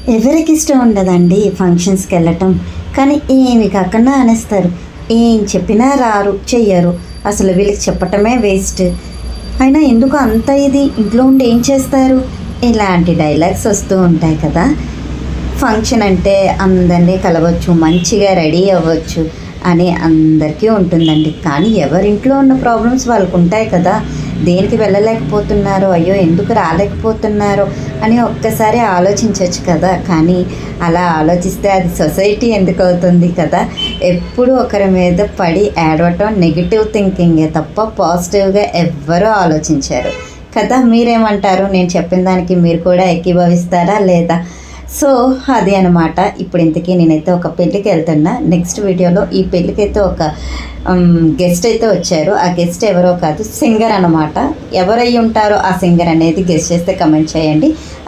ఎవరికి ఇష్టం ఉండదండి ఫంక్షన్స్కి వెళ్ళటం. కానీ ఏమి కాకుండా అనేస్తారు. ఏం చెప్పినా రారు, చెయ్యరు. అసలు వీళ్ళకి చెప్పటమే వేస్ట్. అయినా ఎందుకు అంత ఇది, ఇంట్లో ఉండి ఏం చేస్తారు, ఇలాంటి డైలాగ్స్ వస్తూ ఉంటాయి కదా. ఫంక్షన్ అంటే అందరినీ కలవచ్చు, మంచిగా రెడీ అవ్వచ్చు అని అందరికీ ఉంటుందండి. కానీ ఎవరింట్లో ఉన్న ప్రాబ్లమ్స్ వాళ్ళకు ఉంటాయి కదా. దేనికి వెళ్ళలేకపోతున్నారో, అయ్యో ఎందుకు రాలేకపోతున్నారో అని ఒక్కసారి ఆలోచించవచ్చు కదా. కానీ అలా ఆలోచిస్తే అది సొసైటీ ఎందుకు అవుతుంది కదా. ఎప్పుడు ఒకరి మీద పడి ఏడవటం నెగిటివ్ థింకింగే తప్ప పాజిటివ్గా ఎవ్వరూ ఆలోచించారు కదా. మీరేమంటారు? నేను చెప్పిన దానికి మీరు కూడా ఏకీభవిస్తారా లేదా? సో అది అనమాట. ఇప్పుడు ఇంతకీ నేనైతే ఒక పెళ్ళికి వెళ్తున్నా. నెక్స్ట్ వీడియోలో ఈ పెళ్ళికైతే ఒక గెస్ట్ అయితే వచ్చారు. ఆ గెస్ట్ ఎవరో కాదు, సింగర్ అనమాట. ఎవరై ఉంటారో ఆ సింగర్ అనేది గెస్ట్ చేస్తే కమెంట్ చేయండి.